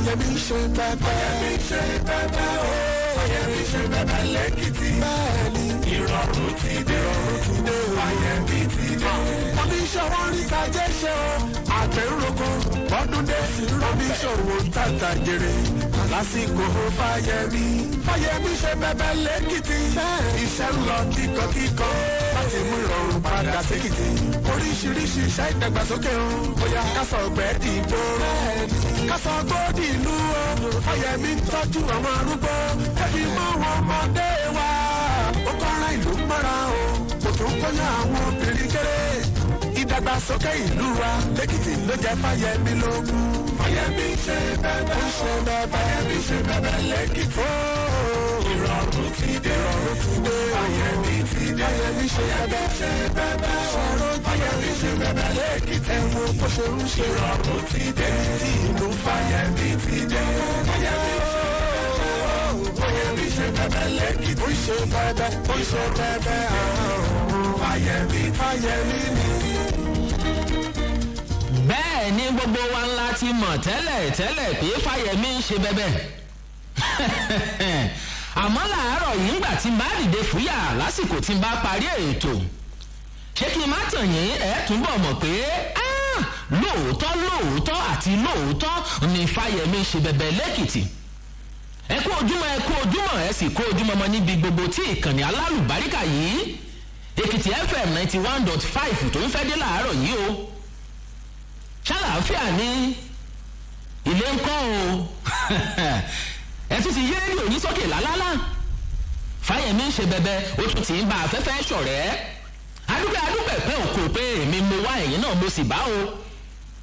Fáyẹmí ṣe bẹ́bẹ́. Fáyẹmí ṣe bẹ́bẹ́ o. Fáyẹmí ṣe bẹ́bẹ́ lẹ́kìtì. Bẹ́ẹ̀ni ìrọ̀rùn ti dé. Fáyẹmí ti dé. Oníṣòwò rí kájẹ́ ṣe o. Àgbẹ̀rúkọ ọdún dé sí oníṣòwò tàtà jèrè. Lásìkò Fáyẹmí. Fáyẹmí ṣe bẹ́bẹ́ lẹ́kìtì. Iṣẹ́ ń lọ kíkọ́kíkọ́. Láti mú ìrọ̀rùn padà sékìtì. Oríṣiríṣi iṣẹ́ ìdàgbàsókè o. Bóyá kásọ̀ ọ̀gbẹ́ dìbò. Kásọ̀ gbòdì ìlú o. Fáyẹmí ń tọ́jú àwọn arúgbó. Ẹbí mọ́ wọn ọmọdé wa. Ó kọ́ra ìlú mọ́ra o. Kò tún kọ́yà àwọn obìnrin kéré. Ìdàgbàsókè ìlú wa lẹ́kìtì ló jẹ́ Fáyẹmí lógún. Fáyẹmí ṣe bẹ́bẹ́. Ó ṣe bẹ́bẹ́. Fáyẹmí ṣe bẹ́bẹ́ lẹ́kìtì. Ìrọ̀rùn ti dé. Fáyẹmí ti dé. Fáyẹmí ṣe bẹ́bẹ́. Fáyẹmí ṣe bẹ́bẹ́ lẹ́kìtì. Ẹ̀wọ̀n bó ṣe ń ṣe. Ìrọ̀rùn ti dé. Ìlú Fáyẹmí ti dé. Fáyẹmí ṣe bẹ́bẹ́ lẹ́kìtì. Ó ṣe bẹ́bẹ́. Ó ṣe bẹ́bẹ́. Fáyẹmí ni. Bẹ́ẹ̀ ni gbogbo wa ńlá ti mọ̀ tẹ́lẹ̀ pé Fáyẹmí ń ṣe bẹ́bẹ́. Àmọ́ làárọ̀ yìí ńgbà tí n bá dìde fúyà lásìkò tí n bá parí ètò. Ṣé kí n má tàn yín ẹ̀ túnbọ̀ mọ̀ pé lóòótọ́ àti lóòótọ́ ni Fáyẹmí ṣe bẹ́bẹ́ lẹ́kìtì. Ẹ kú ojúmọ́ ẹ sì kú ojúmọ́ mọ́ níbi gbogbo tí ìkànnì alálùbáríkà yìí Èkìtì FM 91.5 tó ń fẹ́ dé láàárọ̀ yìí o. Ṣàlàáfíà ní ilé ńkọ́ o. Ẹ tún ti yé rédíò yín sókè lálálá. Fáyẹmí ń ṣe bẹ́bẹ́ ó tún ti ń bá afẹ́fẹ́ ṣọ̀rẹ́. Adúpẹ́ pẹ́ òkò pé èmi mo wá ẹ̀yìn náà mo sì bá o.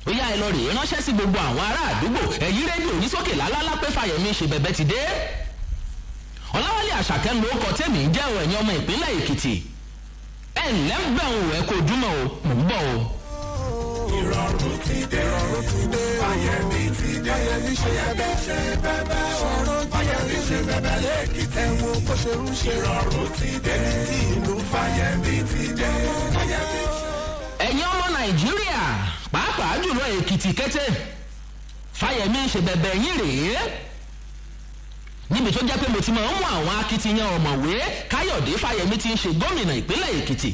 Ó yá ẹ lọ rèé ránṣẹ́ sí gbogbo àwọn ará àdúgbò ẹ̀yí rédíò yín sókè lálálá pé Fáyẹmí ń ṣe bẹ́bẹ́ ti dé. Ọláwálé Àṣàkẹ́ ń lo ọkọ̀ tèmi ń jẹ́ ẹ̀yìn ọmọ ìpínlẹ̀ Èkìtì. Ẹ ǹlẹ́ ń bẹ̀ òun ẹ̀ kò dúmọ̀ o mò ń bọ̀ o. Ìrọ̀rùn ti dé. Fáyẹmí ti dé. Fáyẹmí ṣe bẹ́bẹ́. Fáyẹmí ṣe bẹ́bẹ́ lẹ́kìtì. Ẹ̀wọ̀n bó ṣe ń ṣe. Ìrọ̀rùn ti dé. Ìlú Fáyẹmí ti dé. Ẹ̀yin ọmọ Nàìjíríà pàápàá jùlọ Èkìtì kété Fáyẹmí ṣe bẹ́bẹ́ yín rèé. Níbi tó jẹ́ pé mo ti máa ń mú àwọn akitiyan ọ̀mọ̀wé Káyọ̀dé Fáyẹmí tí ń ṣe gómìnà ìpínlẹ̀ Èkìtì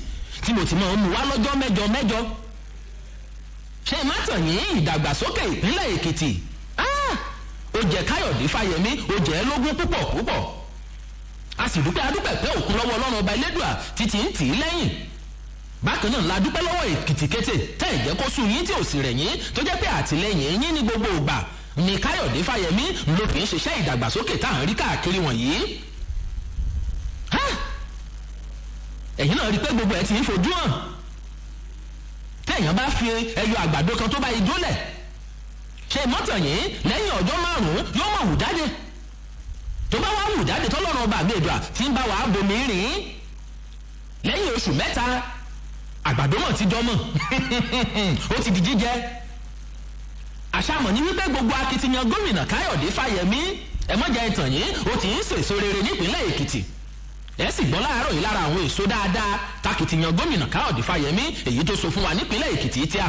tí mo ti máa ń mú wá lọ́jọ́ mẹ́jọ. Ṣé ìmátàn yín ìdàgbàsókè ìpínlẹ̀ Èkìtì? Ó jẹ́ Káyọ̀dé Fáyẹmí ó jẹ́ lógún púpọ̀. A sì adúpẹ́ pé òkun lọ́wọ́ Ọlọ́run ọba Elédùà títí ń tì í lẹ́yìn. Bákan náà la dúpẹ́ lọ́wọ́ Èkìtì kété tẹ́ ìjẹ́ kó sùn yín tí ò sì rẹ̀ yín tó jẹ́ pé àtìlẹ́yìn yín ní gbogbo ìgbà ni Káyọ̀dé Fáyẹmí ló fi ń ṣiṣẹ́ ìdàgbàsókè tá à ń rí káàkiri wọ̀nyí. Ẹ̀yin náà rí pé gbogbo ẹ̀ ti ń fojú hàn. Téèyàn bá fi ẹyọ àgbàdo kan tó bá ijó lẹ̀ ṣe mọ́tàn yìí lẹ́yìn ọjọ́ 5 yóò mọ̀ wù jáde. Tó bá wá wù jáde tọ́lọ́run ọba àgbèdùà tí ń bá wàá bomi rìn lẹ́yìn oṣù 3 àgbàdo mọ̀ ti dọ́mọ̀ ó ti di jíjẹ. Àṣàmọ̀ ní wípé gbogbo akitiyan gómìnà Káyọ̀dé Fáyẹmí ẹ̀mọ́jà ìtàn yìí ó ti ń sèso rere nípínlẹ̀ Èkìtì. Ẹ sì gbọ́ láàárọ̀ yìí lára àwọn èso dáadáa takitiyan gómìnà Káyọ̀dé Fáyẹmí èyí tó so fún wa nípínlẹ̀ Èkìtì tíà.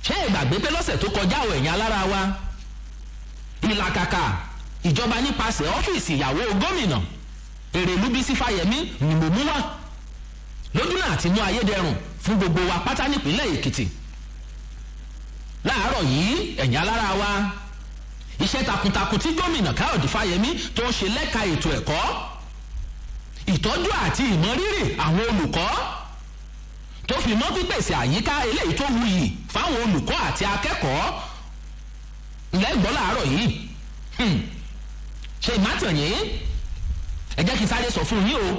Ṣé ìgbàgbé pé lọ́sẹ̀ tó kọjá ọ̀ ẹ̀yìn alára wa ìlàkàkà ìjọba nípasẹ̀ ọ́fíìsì ìyàwó gómìnà Èrèlú Bísí Fáyẹmí ni mo mú wá lójúnà àti mú ayédẹrùn fún gbogbo wa pátá nípínlẹ̀ Èkìtì. Láàárọ̀ yìí ẹ̀yìn alára wa iṣẹ́ takuntakun tí gómìnà Káyọ̀dé Fáyẹmí tó ń ṣe lẹ́ka ètò ẹ̀kọ́ ìtọ́jú àti ìmọrírì àwọn olùkọ́ tó fi mọ́ pípèsè àyíká eléyìí tó wuyì fáwọn olùkọ́ àti akẹ́kọ̀ọ́ lẹ́gbọ́n láàárọ̀ yìí. Ṣé ìmátàn yín ẹ jẹ́ kí n sáré sọ fún yín o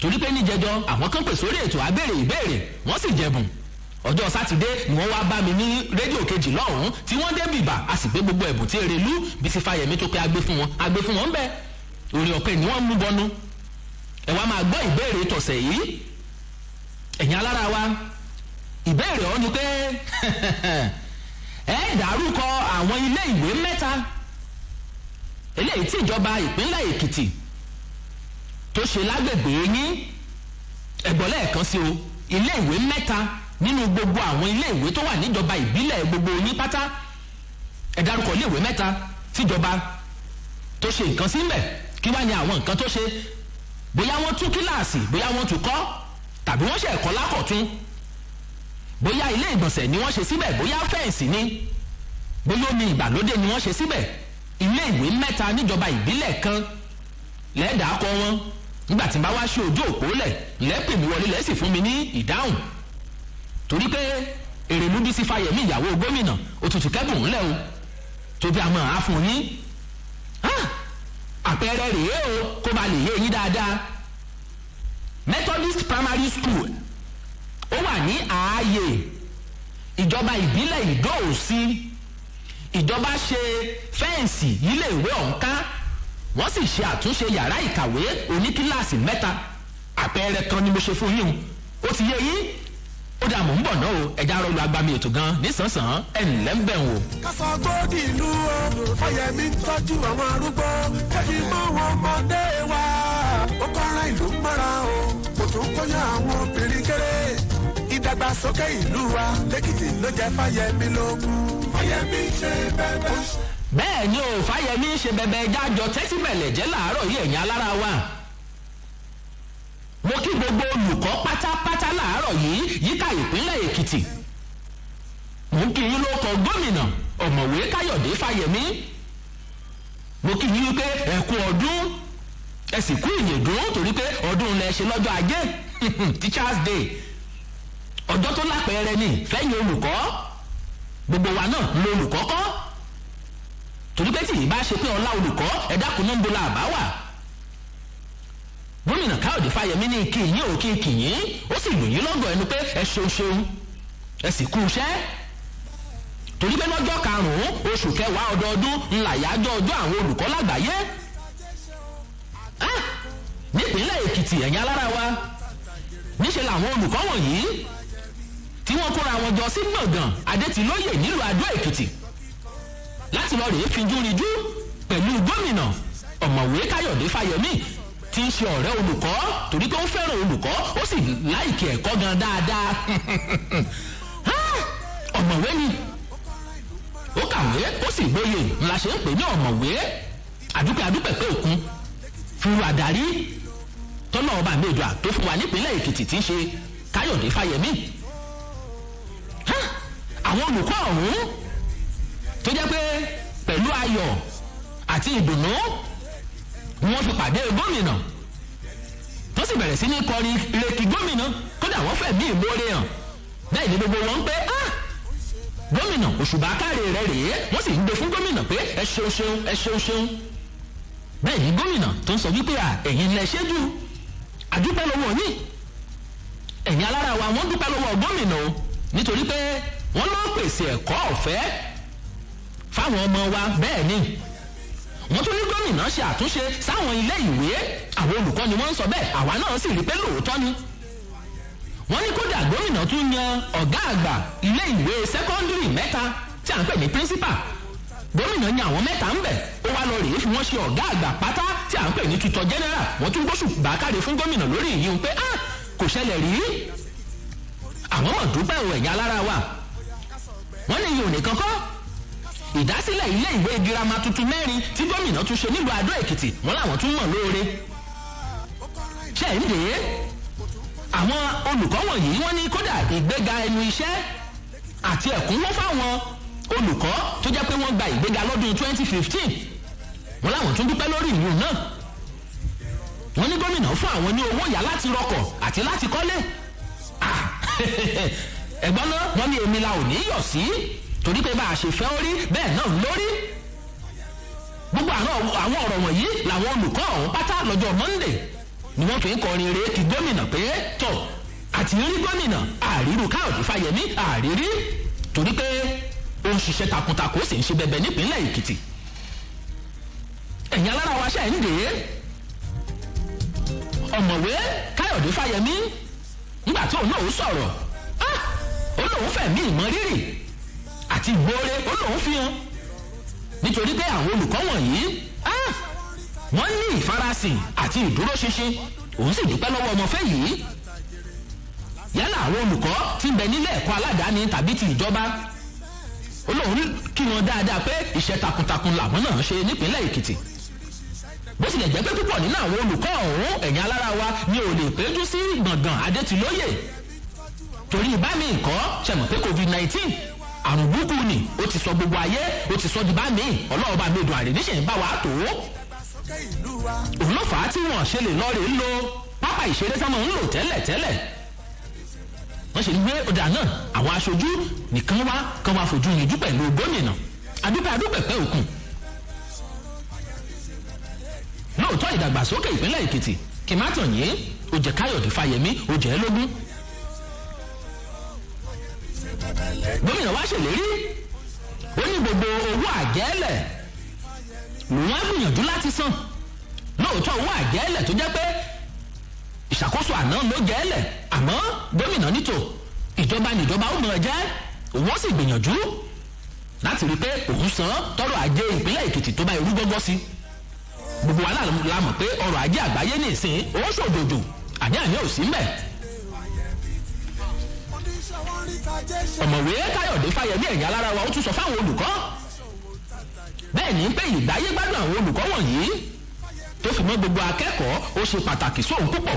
torí pé níjẹjọ àwọn kan pè sórí ètò abéèrè ìbéèrè wọ́n sì jẹ̀bùn. Ọjọ́ Sátidé ni wọ́n wá bá mi ní rédíò kejì lọ́hùn-ún tí wọ́n dé bìbà a sì gbé gbogbo ẹ̀bùn tí Èrèlú Bísí Fáyẹmí tó pé agbé fún wọn bẹ́ẹ̀ orí ọ̀pẹ ni wọ́n mú bọnú. Ẹ wá máa gbọ́ ìbéèrè tọ̀sẹ̀ yìí ẹ̀yin alára wa. Ìbéèrè ọ̀ ni pé ẹ dárúkọ àwọn ilé ìwé 3 eléyìí tí ìjọba ìpínlẹ̀ Èkìtì tó ṣe lágbègbè yín. Ẹ̀gbọ́n lẹ́ẹ̀kan sí o ilé ìwé 3 nínú gbogbo àwọn ilé ìwé tó wà níjọba ìbílẹ̀ gbogbo yín pátá ẹ dárúkọ iléèwé 3 tíjọba tó ṣe nǹkan síbẹ̀ kí wá ní àwọn nǹkan tó ṣe bóyá wọ́n tún kíláàsì bóyá wọ́n tún kọ́ tàbí wọ́n ṣe ẹ̀kọ́ lákọ̀tún bóyá ilé ìgbọ̀nsẹ̀ ni wọ́n ṣe síbẹ̀ bóyá fẹ́ǹsì ni bóyá omi ìgbàlódé ni wọ́n ṣe síbẹ̀ ilé ìwé 3 níjọba ìbílẹ̀ kan lẹ́ẹ̀dàkọ wọn nígbà tí n bá wá ṣe ojú òpó lẹ̀ lẹ́pẹ̀ mi wọlé lẹ́sì fún mi ní ìdáhùn torí pé Èrèlú Bísí Fáyẹ̀mí ìyàwó gómìnà òtútù kẹ́bùn ńlẹ̀ o tó bí a mọ̀ á fún yín àpẹẹrẹ rèé o kó ba lè yé yín dáadáa Methodist Primary School ó wà ní ààyè ìjọba ìbílẹ̀ Ìdó-Òsì ìjọba ṣe fẹ́ǹsì ilé ìwé ọ̀hún wọ́n sì ṣe àtúnṣe yàrá ìkàwé oníkíláàsì 3 àpẹẹrẹ kan ni mo ṣe fún yín ó ti yé yín ó dà mọ̀ ń bọ̀ náà o ẹja rọlù agbami ètò gan nísànsàn ẹnìlẹ́ ń bẹ̀ wò. kásá gbòdì ìlú o Fáyẹ̀mí ń tọ́jú àwọn arúgbó kẹ́bí mọ́ wọn ọmọdé wa ó kọ́ra ìlú mọ́ra o kò tún kóyán àwọn obìnrin kéré ìdàgbàsókè ìlú wa lẹ́kìtì ló jẹ́ Fáyẹ̀mí lógún. Fáyẹ̀mí ṣe bẹ́ẹ̀ bẹ́ẹ̀ ni o Fáyẹ̀mí ṣe bẹ̀bẹ̀ jájọ tẹ́síbẹ̀lẹ̀ jẹ́ làárọ̀ yìí ẹ̀yin alára wa mo kí gbogbo olùkọ́ pátápátá làárọ̀ yìí yíká ìpínlẹ̀ Èkìtì mo kí yín ló kọ gómìnà ọ̀mọ̀wé Káyọ̀dé Fáyẹ̀mí mo kí yín wípé ẹ kú ọdún ẹ sì kú ìyèdún torí pé ọdún lẹ ṣe lọ́jọ́ Ajé Teachers Day ọjọ́ tó lápẹẹrẹ ni fẹ́yìn olùkọ́ gbogbo wa náà lo olùkọ́ kọ́ torí pé tí ì bá ṣe pé ọlá olùkọ́ ẹ̀dá kò ní ń bo la àbá wà gómìnà Káyọ̀dé Fáyẹ̀mí ní kìyìn ò kìyìn ó sì lù yín lọ́gọ̀ ẹnu pé ẹ ṣeun ẹ sì kú iṣẹ́ torí pé lọ́jọ́ 5 oṣù kẹwàá ọdọọdún ńlá yájọ́ ọjọ́ àwọn olùkọ́ lágbàáyé nípínlẹ̀ Èkìtì ẹ̀yin alára wa níṣẹ́ làwọn olùkọ́ wọ̀nyí tí wọ́n kóra wọn jọ sí gbọ̀ngàn Adétilóyè nílùú Adó Èkìtì láti lọ rèé fi júrijú pẹ̀lú gómìnà ọ̀mọ̀wé Káyọ̀dé Fáyẹ̀mí tí ń ṣe ọ̀rẹ́ olùkọ́ torí pé ó fẹ́ràn olùkọ́ ó sì láìkí ẹ̀kọ́ gan dáadáa ọ̀mọ̀wé ni ó kàwé ó sì gbóyè ńlá ṣe ń pè ní ọ̀mọ̀wé àdúpẹ́ pé òkun fúru àdarí tọ́lọ́ ọba àmẹ́dùá tó fún wa nípínlẹ̀ Èkìtì tí ń ṣe Káyọ̀dé Fáyẹ̀mí àwọn olùkọ́ ọ̀hún tó jẹ́ pé pẹ̀lú ayọ̀ àti ìdùnnú wọ́n fi pàdé gómìnà tó sì bẹ̀rẹ̀ sí ní kọrin ìrèkì gómìnà kódà wọ́n fẹ̀mí ìmoore hàn bẹ́ẹ̀ ni gbogbo wọn ń pé gómìnà òṣùbà káre rẹ̀ rèé wọ́n sì ń gbé fún gómìnà pé ẹ ṣeun bẹ́ẹ̀ ni gómìnà tó ń sọ wípé ẹ̀yin lẹ ṣe jù àdúpẹ́ lọ́wọ́ yín ẹ̀yin alára wa wọ́n dúpẹ́ lọ́wọ́ gómìnà o nítorí pé wọ́n ló pèsè ẹ̀kọ́ ọ̀fẹ́ fáwọn ọmọ wa bẹ́ẹ̀ ni wọ́n tún ní gómìnà ṣe àtúnṣe sáwọn ilé ìwé àwọn olùkọ́ ni wọ́n ń sọ bẹ́ẹ̀ àwa náà sì rí pé lóòótọ́ ni wọ́n ní kódà gómìnà tún yan ọ̀gá àgbà ilé ìwé sẹ́kọ́ndírì 3 tí à ń pè ní píríncípà gómìnà yan àwọn 3 ń bẹ̀ ó wá lọ rèé fi wọ́n ṣe ọ̀gá àgbà pátá tí à ń pè ní tutọ̀ jẹ́nẹ́rà wọ́n tún gbóṣù bàákàrè fún gómìnà lórí ìyí pé kò ṣẹlẹ̀ rí àwọn mọ̀ dúpẹ́ òun ẹ̀yà lára wa wọ́n ní iye òní kankan ìdásílẹ̀ ilé ìwé girama tuntun 4 tí gómìnà tún ṣe nílùú Adó Èkìtì wọ́n làwọn tún mọ̀ lóore ṣe ń dè é àwọn olùkọ́ wọ̀nyí wọ́n ní kódà ìgbéga ẹnu iṣẹ́ àti ẹ̀kúnwó fáwọn olùkọ́ tó jẹ́ pé wọ́n gba ìgbéga lọ́dún 2015 wọ́n làwọn tún dúpẹ́ lórí ìlú náà wọ́n ní gómìnà fún àwọn ní owó yá láti rọkọ̀ àti láti kọ́lé ẹ̀gbọ́n náà wọ́n ní èmi la ò ní yọ̀ sí torí pé bá a ṣe fẹ́ orí bẹ́ẹ̀ náà lórí gbogbo àwọn ọ̀rọ̀ wọ̀nyí làwọn olùkọ́ ọ̀hún pátá lọ́jọ́ Monday ni wọ́n fi ń kọrin rèé kí gómìnà pé tọ̀ àti rí gómìnà àríru Káyọ̀dé Fáyẹ̀mí àrírí torí pé ó ń ṣiṣẹ́ takuntakun ó sì ń ṣe bẹbẹ nípínlẹ̀ Èkìtì ẹ̀yin alára wa ṣe ń dè é ọ̀mọ̀wé Káyọ̀dé Fáyẹ̀mí nígbà tí òun náà ó sọ̀rọ̀ ó lóun fẹ̀mí ìmọrírì àti ìgbóore ó lóun fi hàn nítorí pé àwọn olùkọ́ wọ̀nyí wọ́n ní ìfarasìn àti ìdúróṣinṣin òun sì dúpẹ́ lọ́wọ́ ọmọfẹ́ yìí yálà àwọn olùkọ́ tí ń bẹ nílé ẹ̀kọ́ aládàáni tàbí ti ìjọba olóhùn kí wọn dáadáa pé iṣẹ́ takuntakun làwọn náà ṣe nípínlẹ̀ Èkìtì bó tilẹ̀ jẹ́ pé púpọ̀ nínú àwọn olùkọ́ ọ̀hún ẹ̀yìn alára wa ni ò lè péjú sí gbọ̀ngàn Adétilóyè torí bá mi kọ́ ṣẹ̀mọ̀ pé COVID-19 àrùn burúkú ni ó ti sọ gbogbo ayé ó ti sọ di bá mi ọlọ́ọ̀bá mi dùn àrè níṣẹ́ ń bá wa tó òun ló fà á tí wọ́n ṣe lè lọ́ọ̀rẹ́ ń lo pápá ìṣeré sáwọn ń lò tẹ́lẹ̀ wọ́n ṣe ní gbé ọ̀dà náà àwọn aṣojú nìkan wá kan wá fojú yìnjú pẹ̀lú gómìnà adúpẹ̀pẹ̀ òkun lóòótọ́ ìdàgbàsókè ìpínlẹ̀ Èkìtì kì má tàn yín ó jẹ́ Káyọ̀dé Fáyẹmí ó jẹ́ lógún gómìnà wa ṣèlérí ó ní gbogbo owó àjẹ́lẹ̀ lòun á gbìyànjú láti san lóòótọ́ owó àjẹ́lẹ̀ tó jẹ́ pé ìṣàkóso àná ló jẹ́lẹ̀ àmọ́ gómìnà nítò ìjọba níjọba ó mọ̀ ẹ́ jẹ́ òun ó sì gbìyànjú láti rí i pé òun san tọrọ ajé ìpínlẹ̀ Èkìtì tó bá irú gbọ́gbọ́ sí gbogbo wa la mọ̀ pé ọrọ̀ ajé àgbáyé ní ìsìn ó ṣòdòdò àní ò sí mbẹ̀. ọ̀mọ̀wé Káyọ̀dé Fáyẹmí ẹ̀yìn alára wa ó tún sọ fáwọn olùkọ́ bẹ́ẹ̀ ni pé ìgbáyé gbádùn àwọn olùkọ́ wọ̀nyí tó fi mọ́ gbogbo akẹ́kọ̀ọ́ ó ṣe pàtàkì sóhun púpọ̀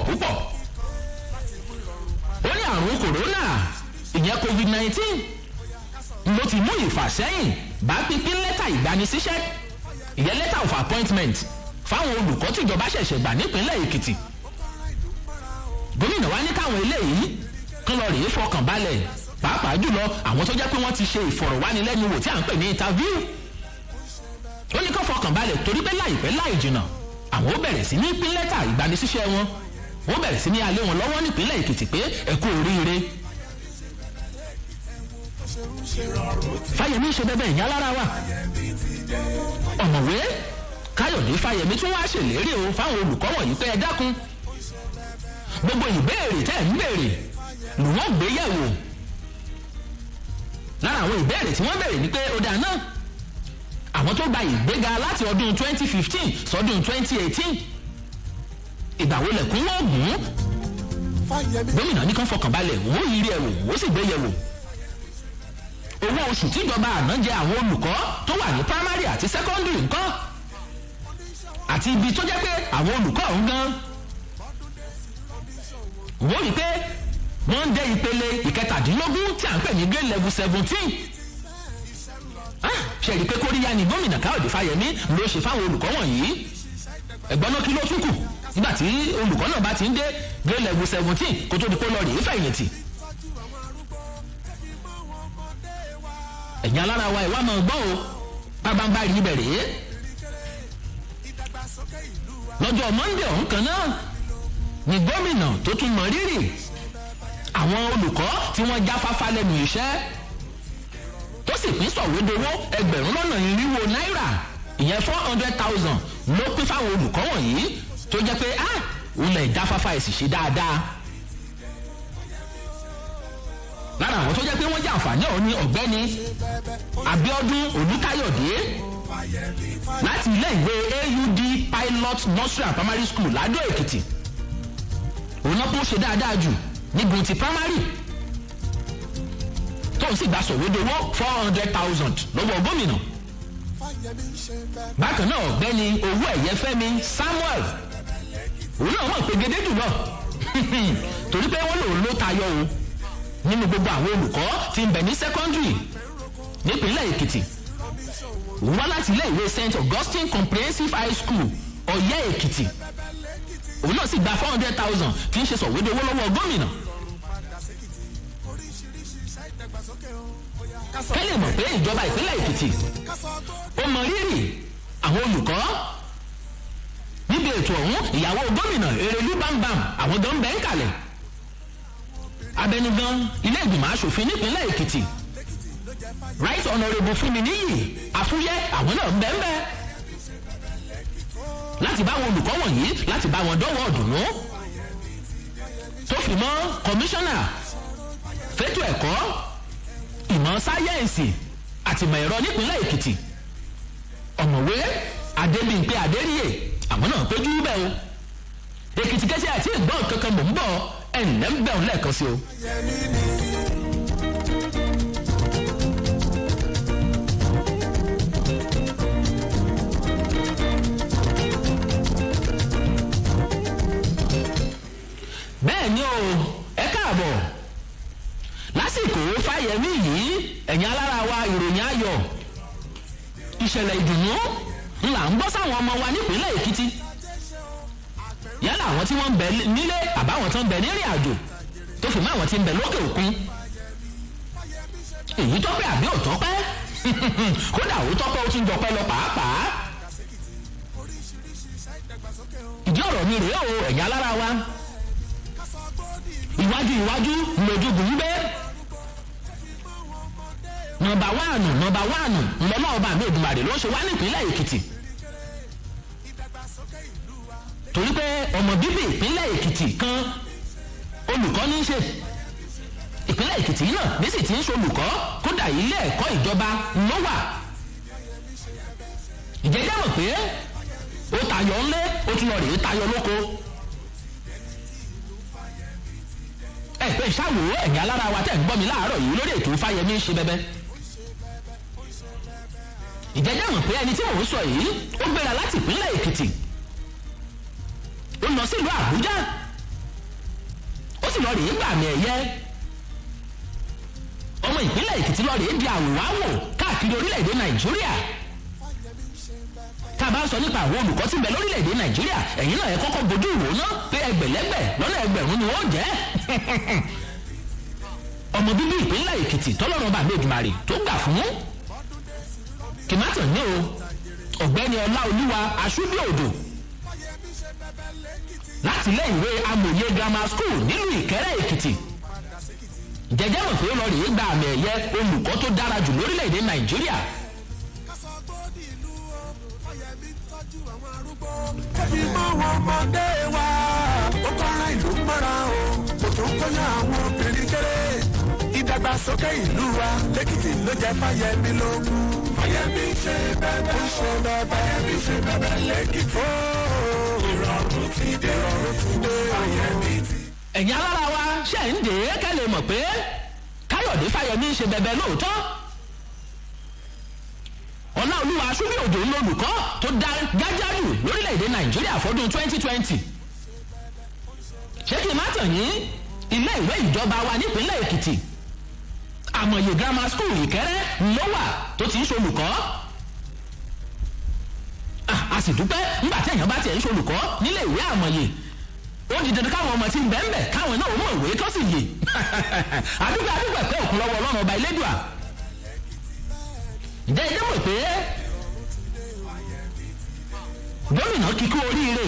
ó ní àrùn kòrónà ìyẹn COVID-19 ló ti mú ìfàsẹ́yìn bá pínpín lẹ́tà ìgbanisíṣẹ́ ìyẹn letter of appointment fáwọn olùkọ́ tìjọba ṣẹ̀ṣẹ̀ gbà nípínlẹ̀ Èkìtì gómìnà wa ní káwọn eléyìí kán lọ rèé fọkàn balẹ̀ pàápàá jùlọ àwọn tó jẹ́ pé wọ́n ti ṣe ìfọ̀rọ̀wánilẹ́nuwò tí à ń pè ní interview ó ní kán fọkàn balẹ̀ torí pé láìpẹ́ láì jìnnà àwọn ó bẹ̀rẹ̀ sí ní pín lẹ́tà ìgbanisíṣẹ́ wọn wọ́n bẹ̀rẹ̀ sí ní alẹ́ wọn lọ́wọ́ nípínlẹ̀ Èkìtì pé ẹ kú oríire Fáyẹmí ṣe bẹ́bẹ́ ìyá lára wa ọ̀mọ̀wé Káyọ̀dé Fáyẹmí tún wá ṣèlérí o fáwọn olùkọ́ wọ̀nyí pé ẹ dákun gbogbo ìbéèrè tẹ́ ẹ̀ ń béèrè ló wọ́n gbé yẹ̀wò lára àwọn ìbéèrè tí wọ́n béèrè ni pé ó dáa náà àwọn tó gba ìgbéga láti ọdún 2015 sọdún 2018 ìgbà wo lẹ̀kún wọ́n gùn gómìnà ní kàn fọkàn balẹ̀ wò ó yiri ẹ̀wò wò ó sì gbé yẹ̀wò owó oṣù tíjọba àná jẹ àwọn olùkọ́ tó wà ní primary àti secondary nǹkan àti ibi tó jẹ́ pé àwọn olùkọ́ ọ̀hún gan wọ́n rí pé wọ́n ń dé ìpele ìkẹtàdínlógún tí à ń pè ní grade level 17 ṣe rí pé kóríyá ni gómìnà Káyọ̀dé Fáyẹmí ló ṣe fáwọn olùkọ́ wọ̀nyí ẹ̀gbọ́n náà kí ló tún kù nígbà tí olùkọ́ náà bá ti ń dé grade level 17 kó tó di pé lọ rèé fẹ̀yìntì ẹ̀yin alára wa ìwà máa gbọ́ o bábá rí bẹ̀rẹ̀ lọ́jọ́ Monday ọ̀hún kan náà ni gómìnà tó tún mọ rírì àwọn olùkọ́ tí wọ́n jáfáfá lẹ́nu iṣẹ́ tó sì pín sọ̀wédowó ẹgbẹ̀rún lọ́nà irinwó náírà ìyẹn 400,000 ló pín fáwọn olùkọ́ wọ̀nyí tó jẹ́ pé òun lè jáfáfá ẹ̀ sì ṣe dáadáa lára àwọn tó jẹ́ pé wọ́n jẹ́ àǹfààní ọ̀hún ni ọ̀gbẹ́ni Abíọ́dún Olúkáyọ̀dé láti ilé ìwé AUD Pilot Nursery and Primary School Ládó Èkìtì òun náà kó ṣe dáadáa jù nígun ti primary tóun sì gba sọ̀wédowó 400,000 lọ́wọ́ gómìnà bákan náà ọ̀gbẹ́ni Owó Ẹ̀yẹ Fẹ́mi Samuel òun náà mọ̀ pé gédé jùlọ torí pé wọ́n lòun ló tayọ o nínú gbogbo àwọn olùkọ́ tí ń bẹ ní secondary nípínlẹ̀ Èkìtì òun wá láti ilé ìwé St. Augustine Comprehensive High School Ọ̀yẹ́ Èkìtì òun náà sì gba 400,000 tí ń ṣe sọ̀wédowó lọ́wọ́ gómìnà kẹ́lẹ̀ mọ̀ pé ìjọba ìpínlẹ̀ Èkìtì ó mọ rírì àwọn olùkọ́ níbi ètò ọ̀hún ìyàwó gómìnà Erelú Bámbám àwọn gan bẹ́ẹ̀ ń kalẹ̀ abẹnugan ilé ìgbìmọ̀ asòfin nípínlẹ̀ Èkìtì Right Honourable Fúnminíyì Àfúyẹ́ àwọn náà bẹ́ẹ̀ láti bá wọn olùkọ́ wọ̀nyí láti bá wọn dọ́wọ́ ọ̀dùnnú tó fi mọ́ kọmíṣánná fétò ẹ̀kọ́ ìmọ̀ sáyẹ́ǹsì àti ìmọ̀ ẹ̀rọ nípínlẹ̀ Èkìtì ọ̀mọ̀wé Adébímpé Adéríyè àwọn náà péjú bẹ́ẹ̀ o Èkìtì kẹ́sẹ́ àti ìgbọ́n kankan mò ń bọ̀ ẹ̀ǹlẹ́ ń bẹ̀rù lẹ́ẹ̀kan sí o. àbọ̀ lásìkò Fáyẹmí yìí ẹ̀yin alára wa ìròyìn ayọ̀ ìṣẹ̀lẹ̀ ìdùnnú ńlá ń gbọ́ sáwọn ọmọ wa nípínlẹ̀ Èkìtì yálà àwọn tí wọ́n ń bẹ nílé àbáwọn tó ń bẹ nírìn àjò tó fi mọ́ àwọn tí ń bẹ lókè òkun èyí tọ́pẹ́ àbí ò tọ́pẹ́ kódà ó tọ́pẹ́ ó tún jọpẹ́ lọ pàápàá ìdí ọ̀rọ̀ mi rèé o ẹ̀yin alára wa iwájú lójúgùn ń gbé nọ́mbà wánù ńlọ́lọ́ ọba mi Èdùmàrè ló ṣe wá nípínlẹ̀ Èkìtì torí pé ọmọ bíbí ìpínlẹ̀ Èkìtì kan olùkọ́ ní í ṣe ìpínlẹ̀ Èkìtì náà bí sì ti ń ṣolùkọ́ kódà ilé ẹ̀kọ́ ìjọba ló wà ìjẹ́jẹ́ mọ̀ pé ó tayọ ńlé ó tún lọ rèé tayọ lóko ẹ pé ṣáwó ẹ̀yin alára wa tẹ̀ ń gbọ́ mi láàárọ̀ yìí lórí ètò Fáyẹmí ṣe bẹ́bẹ́ ìjẹ́jẹ́ mọ̀ pé ẹni tí mò ń sọ yìí ó gbéra láti ìpínlẹ̀ Èkìtì ó lọ sílùú Àbújá ó sì lọ rèé gbàmì ẹ̀yẹ ọmọ ìpínlẹ̀ Èkìtì lọ rèé di àwòwáwò káàkiri orílẹ̀-èdè Nàìjíríà tá a bá ń sọ nípa àwọn olùkọ́ tí ń bẹ lórílẹ̀-èdè Nàìjíríà ẹ̀yin náà ẹ kọ́kọ́ bójú ìwò ná pé ẹgbẹ̀lẹ́gbẹ̀ lọ́nà ẹgbẹ̀rún ni wọ́n jẹ́ ọmọ bíbí ìpínlẹ̀ Èkìtì tọ́lọ́run bá mi Èdùmàrè tó gbà fún kìmátàn ní o ọ̀gbẹ́ni Ọláolúwa Aṣúbíòdò láti ilé ìwé Amòye Grammar School nílùú Ìkẹ́rẹ́ Èkìtì jẹjẹ mọ̀ pé ó lọ rèé gba àmì ẹ̀yẹ olùkọ́ tó dára jù lórílẹ̀‐èdè Nàìjíríà. kẹ́bí mọ́ wọn ọmọdé wa ó kọ́ra ìlú mọ́ra o kò tó kọ́yà àwọn obìnrin kéré ìdàgbàsókè ìlú wa lẹ́kìtì ló jẹ́ Fáyẹmí lógún. Fáyẹmí ṣe bẹ́bẹ́ Fáyẹmí ṣe bẹ́bẹ́ lẹ́kìtì ìrọ̀rùn ti dé Fáyẹmí ti. ẹ̀yin alára wa ṣe ń dè é kẹ́ lè mọ̀ pé Káyọ̀dé Fáyẹmí ṣe bẹ́bẹ́ lóòótọ́ Ọláolúwa Aṣúbíòdò lolùkọ́ tó dá gájádù lórílẹ̀‐èdè Nàìjíríà fọ́dún 2020 ṣé kí n má tàn yín ilé ìwé ìjọba wa nípínlẹ̀ Èkìtì Àmọ̀yé Grammar School Ìkẹ́rẹ́ ló wà tó ti ń ṣolùkọ́ a sì dúpẹ́ nígbà tí èèyàn bá tiẹ̀ ń ṣolùkọ́ nílé ìwé Àmọ̀yé ó di dandan káwọn ọmọ tí ń bẹ́ẹ̀ káwọn náà mọ̀ ìwé tó sì yè àdúgbò pé òkun lọ́wọ́ Ọlọ́run ọba Elédùà ǹjẹ́ ilé mọ̀ pé gómìnà kíkú oríire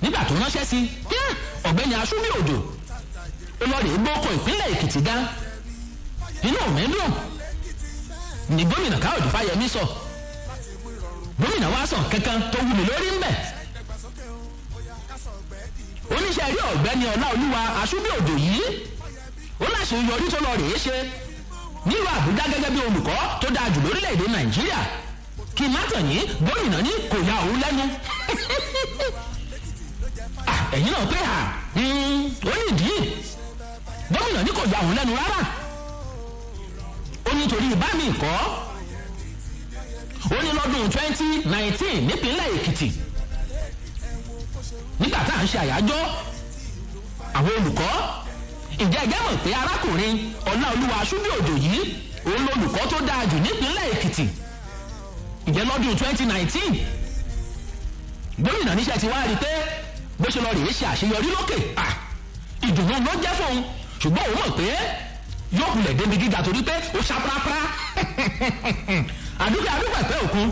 nígbà tó ránṣẹ́ sí ọ̀gbẹ́ni Aṣúbíòdò olórí gbókò ìpínlẹ̀ Èkìtì dá inú òmìnirò ní gómìnà Káyọ̀dé Fáyẹmí sọ gómìnà wa sọ kankan tó wù mí lórí ńbẹ oníṣẹ́ rí ọ̀gbẹ́ni Ọláolúwa Aṣúbíòdò yìí ó láṣẹ yọrí tó lọ rèé ṣe nílùú Àbújá gẹ́gẹ́ bí olùkọ́ tó dáa jù lórílẹ̀‐èdè Nàìjíríà kí n má tàn yín gómìnà ní kò ya òun lẹ́nu ẹ̀yin náà pé ó nídìí gómìnà ní kò ya òun lẹ́nu rárá ó nítorí ìbá mi kọ́ ó ní lọ́dún 2019 nípínlẹ̀ Èkìtì nígbà tá à ń ṣe àyájọ́ àwọn olùkọ́ ǹjẹ́ ẹgbẹ́ mọ̀ pé arákùnrin Ọláolúwa Aṣúbíòdò yìí òun lolùkọ́ tó dáa jù nípínlẹ̀ Èkìtì ǹjẹ́ lọ́dún 2019 gómìnà níṣẹ́ ti wá rí pé bó ṣe lọ rèé ṣe àṣeyọrí lókè ìdùnnú ló jẹ́ fóun ṣùgbọ́n òun mọ̀ pé yóò kulẹ̀ débi gíga torí pé ó ṣá pàápàá àdúgbò ẹ̀pẹ́ òkun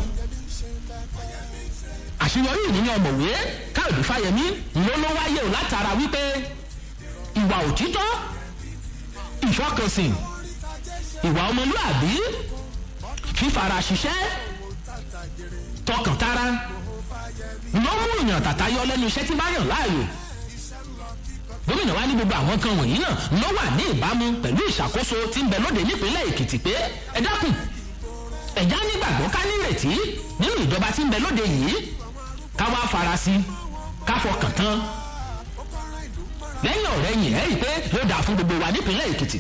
àṣeyọrí ìní ni ọ̀mọ̀wé Káyọ̀dé Fáyẹmí ló wáyé o látara wípé ìwà òtítọ́ ìfọkànsìn ìwà ọmọlúàbí fífara ṣiṣẹ́ tọkàntara ló mú ìyàn tàtayọ lẹ́nu iṣẹ́ tí bá yàn láàyò gómìnà wa ní gbogbo àwọn kan wọ̀nyí náà ló wà ní ìbámu pẹ̀lú ìṣàkóso tí ń bẹ lóde nípínlẹ̀ Èkìtì pé ẹ dákun ẹ̀já nígbàgbọ́ ká nírètí nínú ìjọba tí ń bẹ lóde yìí ká wá farasí ká fọkàn tán lẹ́yìn ọ̀rẹ́ yìí ẹ̀ rí i pé yóò dáa fún gbogbo wa nípínlẹ̀ Èkìtì.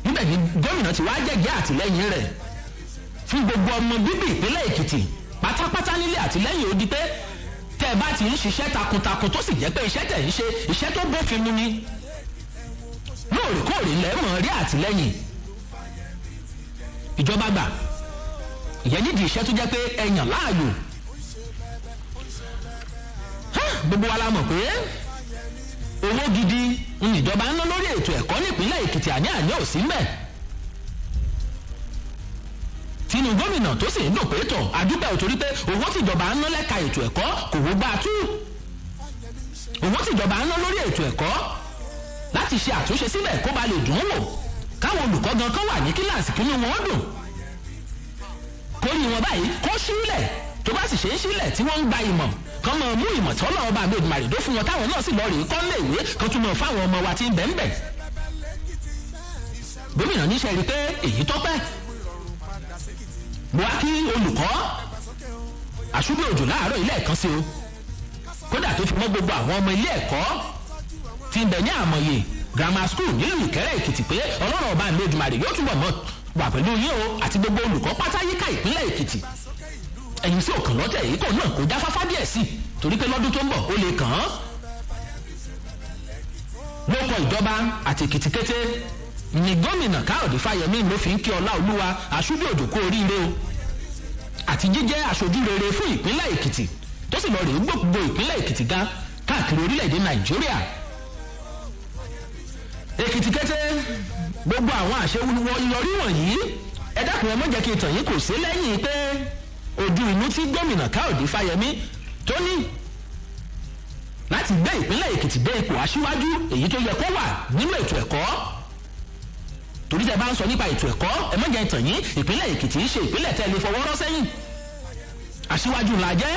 níbẹ̀ ni gómìnà ti wá jẹ́jẹ́ àtìlẹ́yìn rẹ̀ fún gbogbo ọmọ bíbí ìpínlẹ̀ Èkìtì pátápátá nílé àtìlẹ́yìn ó di pé tẹ́ ẹ bá ti ń ṣiṣẹ́ takuntakun tó sì jẹ́ pé iṣẹ́ tẹ̀ ń ṣe iṣẹ́ tó bófin mu ni lóòrèkóòrè lẹ́mọ̀ rí àtìlẹ́yìn ìjọba gbà ìyẹn nídìí iṣẹ́ tó jẹ́ pé ẹ̀yàn láàyò gbogbo wa la mọ̀ pé owó gidi níjọba ń ná lórí ètò ẹ̀kọ́ nípínlẹ̀ Èkìtì àní ò sí mbẹ̀ tinú gómìnà tó sì ń dùn pé tọ̀ àdúgbò torí pé owó tìjọba ń ná lẹ́ka ètò ẹ̀kọ́ kò wó gbà tú owó tìjọba ń ná lórí ètò ẹ̀kọ́ láti ṣe àtúnṣe síbẹ̀ kó ba lè dùn ún wò káwọn olùkọ́ gan kan wà ní kíláàsì kínú wọn dùn kó ní wọn báyìí kó sílẹ̀ tó bá sì ṣe é sílẹ̀ tí wọ́n ń gba ìmọ̀ kan mọ̀ mú ìmọ̀ tí Ọlọ́run bá gbèdúmọ̀ àrèdó fún wọn táwọn náà sì lọ rèé kọ́ lé ìwé kan tún mọ̀ fáwọn ọmọ wa tí ń bẹ̀ ń bẹ̀. gómìnà níṣẹ́ rí pé èyí tọ́pẹ́ mo wá kí olùkọ́ àṣùbí òjò láàárọ̀ ilé ẹ̀kan sí o kódà tó fi mọ́ gbogbo àwọn ọmọ ilé ẹ̀kọ́ tí ń bẹ̀ ní àmọ̀yé grammar school nílùú Ìkẹ́rẹ́ Èkìtì pé Ọlọ́run ọba gbèdúmọ̀ àrè yóò túbọ̀ mọ́ wà pẹ̀lú yín o àti gbogbo olùkọ́ pátá yíká ìpínlẹ̀ Èkìtì ẹ̀yin sí òkàn lọ́tẹ̀ yìí kò náà kó jáfáfá díẹ̀ sí torí pé lọ́dún tó ń bọ̀ ó lè kàn án. lóko ìjọba àti Èkìtì-kété ni gómìnà Káyọ̀dé Fáyẹmí ló fi ń kí Ọláolúwa Aṣúbí Òjò kú oríire o àti jíjẹ́ aṣojú rere fún ìpínlẹ̀ Èkìtì tó sì lọ rèé gbogbo ìpínlẹ̀ Èkìtì gan káàkiri orílẹ̀-èdè Nàìjíríà. Èkìtì-kété gbogbo àwọn àṣeyọrí wọ̀nyí ẹ dákun ẹ má jẹ́ kí n tàn yín kò sí lẹ́yìn pé ojú inú tí gómìnà Káyọ̀dé Fáyẹmí tó ní láti gbé ìpínlẹ̀ Èkìtì dé ipò aṣíwájú èyí tó yẹ kó wà nínú ètò ẹ̀kọ́ torí tẹ́ bá ń sọ nípa ètò ẹ̀kọ́ ẹ má jẹ́ tàn yín ìpínlẹ̀ Èkìtì ń ṣe ìpínlẹ̀ tẹ́ lè fọwọ́ rọ́ sẹ́yìn aṣíwájú la jẹ́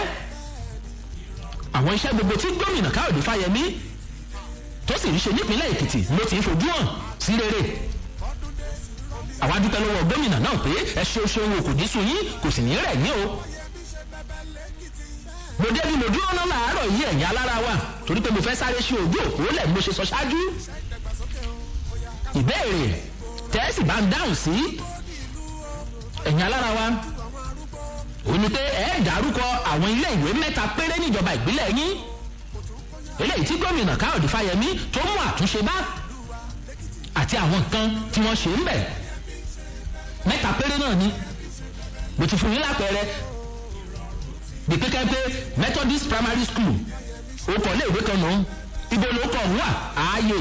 àwọn iṣẹ́ gbogbo tí gómìnà Káyọ̀dé Fáyẹmí tó sì ń ṣe nípínlẹ̀ Èkìtì ló ti ń fojú hàn sí rere àwa dúpẹ́ lọ́wọ́ gómìnà náà pé ẹ ṣeun o kò ní sun yín kò sì ní rẹ̀ yín o. mo débi mo dúró náà láàárọ̀ yìí ẹ̀yìn alára wa torí pé mo fẹ́ sáré ṣe ojú òpó lẹ̀ mo ṣe sọ ṣáájú. ìbéèrè tẹ́sí bá ń dáhùn sí ẹ̀yìn alára wa òun ni pé ẹ dárúkọ àwọn ilé ìwé mẹ́ta péré níjọba ìbílẹ̀ yín eléyìí tí gómìnà Káyọ̀dé Fáyẹmí tó mú àtúnṣe bá àti àwọn nǹkan tí wọ́n ṣe ń bẹ̀ mẹ́ta péré náà ni mo ti fún yín lápẹẹrẹ bí pẹ́kẹ́ pé Methodist Primary School orúkọ ilé ìwé kan nù ibo ló kọ̀ ń wà ààyè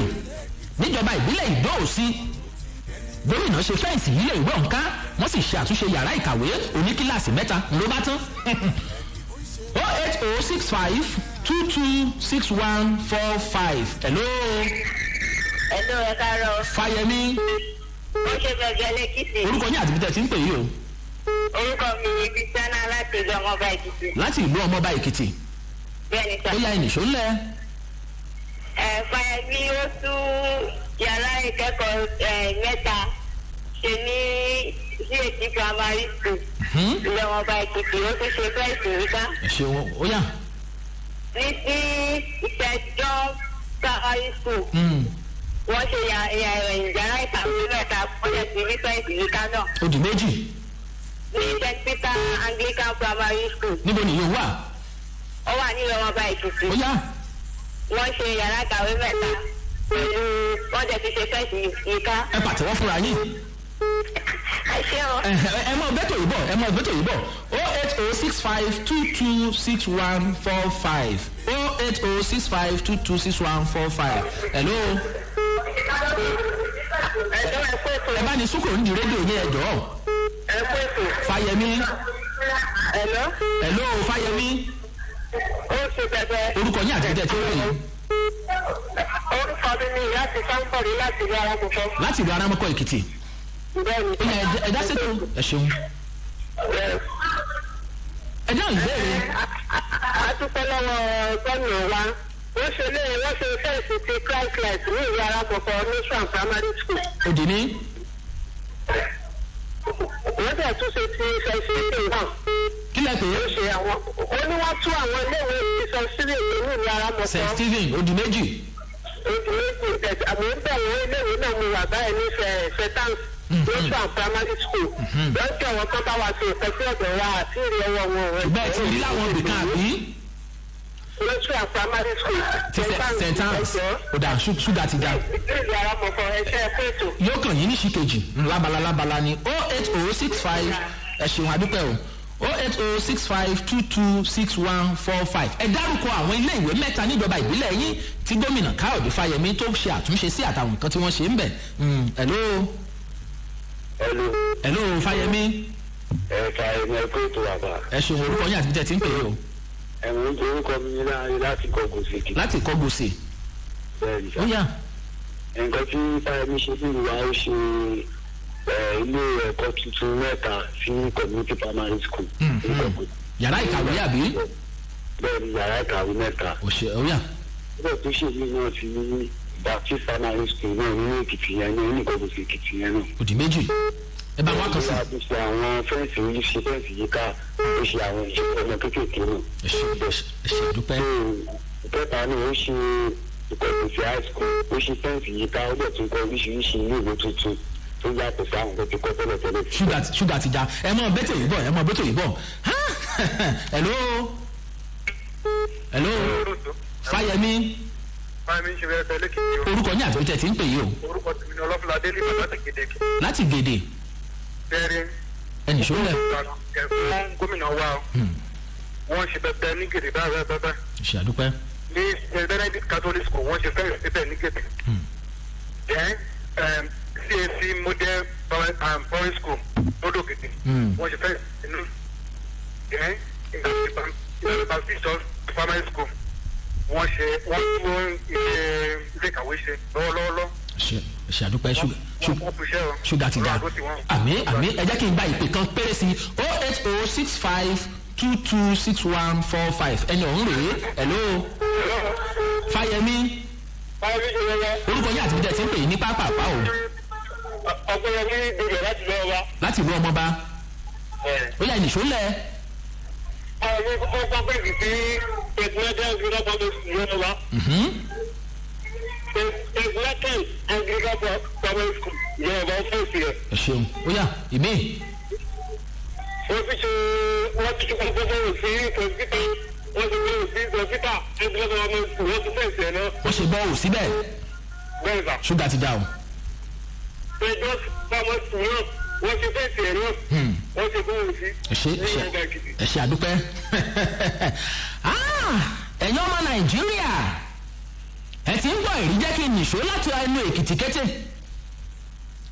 níjọba ìbílẹ̀ Ìdó-Òsì gómìnà ṣe fẹ́ǹsì ilé ìwé ọ̀nká wọ́n sì ṣe àtúnṣe yàrá ìkàwé oníkíláàsì mẹ́ta ló bá tán 08065226145 hello. Hello, ẹ káàárọ̀. Fáyẹmí. Ó ṣe bẹ̀gẹ̀ lẹ́kìtì. orúkọ yín àti bí tẹ́ ti ń pè yí o. Orúkọ mi ni Bísánà láti ìlú Ọmọba Èkìtì. láti ìlú Ọmọba Èkìtì. Bẹ́ẹ̀ni sá. ó yá ẹnì ṣó ńlẹ̀. Fáyẹmí ó tún yàrá ìkẹ́kọ̀ọ́ mẹ́ta ṣe ní CAC Primary School. Ìlú Ọmọba Èkìtì ó tún ṣe fẹ́ẹ̀sì ríká. ẹ ṣeun ó yá. Ní sí ìṣẹ́jọ́ Primary School. Wọ́n ṣe yàrá ìkàwé mẹ́ta pọ́lẹ̀ sí ní fẹ́ẹ̀sì ríká náà. ó di méjì. Ní St. Peter Anglican Primary School. níbo ni yóò wà. Ó wà ní Ọmọba Èkìtì. ó yá. Wọ́n ṣe yàrá ìkàwé mẹ́ta pẹ̀lú wọ́n jẹ́ ti ṣe fẹ́ẹ̀sì yíká. ẹ pàtẹ́wọ́ fúnra yín. Ẹ ṣé o. ẹ mọ bẹ́tò yìí bọ̀ 08065226145 08065226145 hello. ẹ bá ní sùkúrù ní rédíò yín ẹ jọ̀ọ́. Ẹ kú ètò. Fáyẹmí. Hello. hello Fáyẹmí. Ó ṣe bẹ̀bẹ̀. orúkọ yín àti ìdẹ́ tí ó rìn. Orúkọ mi ni láti Sáńpọ̀lì láti ìlú Arákùnfọ́. láti ìlú Arámọ́kọ́ Èkìtì. Bẹ́ẹ̀ni. ó yá ẹ dá sí tó ẹ ṣeun. ẹ dáhùn ìbéèrè. A dúpẹ́ lọ́wọ́ gómìnà wa. Wọ́n ṣe fẹ́ẹ̀sì ti Christlight ní ìlú Arákùnfọ́ ní Swan Primary School. ó di ní. Wọ́n dẹ̀ tún ṣe ti fẹ́ẹ̀sì ilé náà. kí lẹ pè é. Ó ṣe àwọn ó ní wọ́n tún àwọn iléèwé sísọ sílẹ̀ ní ìlú Arákùnfọ́. St. Stephen ó di méjì. Oṣù méjì àmì ń bẹ̀rẹ̀ iléèwé náà mo wà báyìí ní Fẹ́tánsì. Lọ́sọ̀ Primary School. Wọ́n tẹ̀ wọ́n tó bá wa ṣe ìtọ́jú ọ̀dọ̀ wa àti ìrì ọwọ́ wọn. bẹ́ẹ̀ ti rí láwọn ibì kan àbí. lọ́sùn àpamọ́rí school. ti st hans ó dà ṣúgà ti dà. ìdílé ara kọ̀ọ̀kan ẹ̀ṣẹ́ pẹ̀tù. yóò kàn yín ní ṣìkejì lábala ni 08065 ẹ ṣeun adúpẹ́ o 08065226145 ẹ dárúkọ àwọn ilé ìwé mẹ́ta níjọba ìbílẹ̀ yín tí gómìnà káyọ̀dé fáyemí tó ṣe àtúnṣe sí àtàwọn nǹkan tí wọ́n ṣe ń bẹ̀. hello fáyemí. Fáyemí ẹ kó ètò àbá. ẹ ṣeun orúkọ yín àti bíjẹ tí ń pè é o. ẹ̀wọ̀n tó orúkọ mi láti Kọ́gòsì. láti Kọ́gòsì. bẹ́ẹ̀ni sá. ó yá. nǹkan tí Fáyemí ṣe fún ìwà ó ṣe ilé ẹ̀kọ́ tuntun mẹ́ta sí community primary school. yàrá ìkàwé àbí. bẹ́ẹ̀ni yàrá ìkàwé mẹ́ta. ó yá. bẹ́ẹ̀ tó ṣe yìí náà ti ní Baptist primary school náà nínú Èkìtì yẹn náà ní Kọ́gòsì Èkìtì yẹn náà. ó di méjì. ẹ bá wá kan sí. ó ṣe àwọn fẹ́ǹsì yìí ṣe fẹ́ǹsì yìí ká ó ṣe àwọn ìṣẹ́ ọmọ kéékèèké náà. ẹ ṣe dúpẹ́. ìkẹta ni ó ṣe Ìkọgòsì high school ó ṣe fẹ́ǹsì yìí ká ó dẹ̀ tún kọ́ oríṣiríṣi ilé ìwé tuntun tó yàtọ̀ sí àwọn tó ti kọ́ tẹ́lẹ̀tẹ́lẹ̀. ṣúgà ti já ẹ mọ bẹ́tẹ̀ yìí bọ̀ hello Fáyemí. Fáyemí ṣe fẹ́ fẹ́ lẹ́kìtì o. orúkọ ní àtúntẹ̀ tí ń pè yìí o. orúkọ tèmi ni Ọlọ́fúnladé ní láti Gèdè. láti Gèdè. bẹ́ẹ̀ni. ẹnì ṣọlẹ̀. ẹ̀fún gómìnà wa o. wọ́n ṣe pẹpẹ ní Gèdè báyìí. ṣe àdúpẹ́. ní Benedict Catholic School wọ́n ṣe fẹ́ẹ̀ síbẹ̀ ní Gèdè. CAC model primary school lódò Gèdè. wọ́n ṣe fẹ́ẹ̀ sínú. Baptist primary school wọ́n tún ilé ìkàwé ṣe lọ́wọ́lọ́wọ́. ṣe àdúpẹ́ ṣúgà ti dà àmì ẹ jẹ́ kí n gba ìpè kan péré sí 08065226145 ẹni ọ̀hún rèé hello Fáyemí. orúkọ yín àti bíjẹ́ tí ń pè ní pápápá o. Ọpẹ́yẹmí ìdíje láti lọ́wọ́ wa. láti ìlú ọmọba. ó yá ìnìṣó lẹ̀. àwọn ọmọ kọ́kọ́ pè sí ẹgbẹ́dẹ́ ìgbìmọ̀ pàtó ìyẹn wa. ẹgbẹ́dẹ́ ìgbìmọ̀ pàtó ìyẹn wa fẹ́ẹ̀sì rẹ̀. ẹ ṣeun ó yá ìmí. wọ́n ti ṣe kọ́kọ́ sí kọ̀ǹpútà wọ́n ti bẹ̀rẹ̀ sí kọ̀ǹpútà ẹgbẹ́dẹ́ wọ́n ti fẹ́ẹ̀sì rẹ̀ náà. wọ́n ṣe bọ́ọ̀lù síbẹ̀. bẹ́ẹ̀ sà. ṣúgà ti dà o. ẹjọ́ pamọ́ sí náà wọ́n ti fẹ́ẹ̀sì rẹ̀ náà. wọ́n ti bọ́ọ̀lù sí. ẹ ṣe àdúpẹ́. ẹ̀yin ọmọ Nàìjíríà ẹ ti ń gbọ́ èrí jẹ́ kí n nìṣó láti ẹnu Èkìtì kété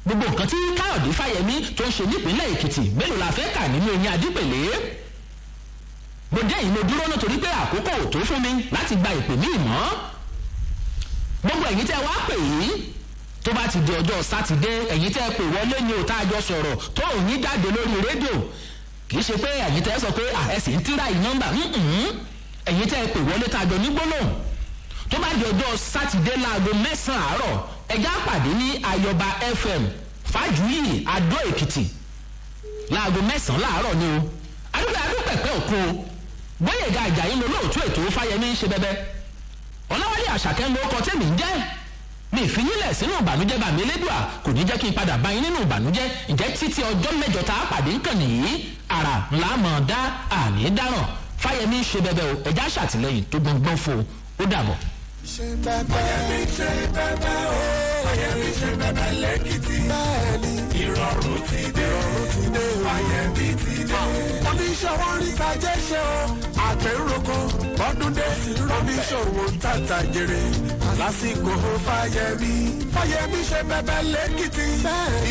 gbogbo nǹkan tí Káyọ̀dé Fáyemí tó ń ṣe nípínlẹ̀ Èkìtì mélòó la fẹ́ kà nínú eyín Adípèlé mo dé yìí mo dúró nítorí pé àkókò tó fún mi láti gba ìpè mí mọ́ gbogbo ẹ̀yin tẹ́ wá pè yìí tó bá ti di ọjọ́ Sátidé ẹ̀yin tẹ́ pè wọlé ní òtá àjọ sọ̀rọ̀ tó ò ní jáde lórí rédíò kì í ṣe pé ẹ̀yin tẹ́ sọ pé ẹ sì ń tíra yìí nọ́mbà ẹ̀yin tẹ́ pè wọlé tá a jọ ní gbólóhùn tó bá di ọjọ́ Sátidé láago 9 àárọ̀ ẹjá pàdé ní Ayọba FM Fájuyì Adó Èkìtì láago 9 láàárọ̀ ni o adúpẹ̀pẹ̀ òkú o Gbóyèga Àjàyí ló lóòtú ètò Fáyemí ń ṣe bẹ́bẹ́ Ọláwálé Àṣàkẹ́ ló kọ tẹ́mi ń jẹ́ mi ìfinílẹ̀ sínú ìbànújẹ́ bá mi lédùá kò ní jẹ́ kí n padà bá yín nínú ìbànújẹ́ ǹjẹ́ títí ọjọ́ mẹ́jọ tá a pàdé nǹkan nìyí àrà ńlá mọ̀ dá àní dáràn Fáyemí ń ṣe bẹ́bẹ́ o ẹ̀já ṣàtìlẹ́yìn tó gbọ̀ngbọ̀n fún o ó dàbọ̀. Fáyemí ṣe bẹ́bẹ́ o Fáyemí ṣe bẹ́bẹ́ lẹ́kìtì bẹ́ẹ̀ni ìrọ̀rùn ti dé Fáyemí ti dé. oníṣòwò rí kájẹ́ ṣe o àgbẹ̀rọ̀kọ bọ́dún dé oníṣòwò ń tàtà jèrè lásìkò Fáyemí ṣe bẹ́bẹ́ lẹ́kìtì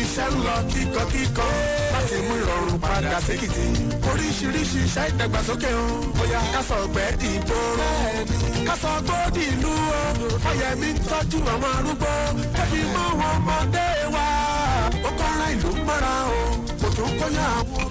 iṣẹ́ ń lọ kíkọ́kíkọ́ láti mú ìrọ̀rùn padà sékìtì oríṣiríṣi iṣẹ́ ìdàgbàsókè o bóyá kásọ̀ ọ̀gbẹ́ dìbò kásọ̀ gbòdì ìlú o Fáyemí ń tọ́jú àwọn arúgbó ẹbí mọ́ wọn ọmọdé wa ó kọ́ra ìlú mọ́ra o kò tún kọ́yà àwọn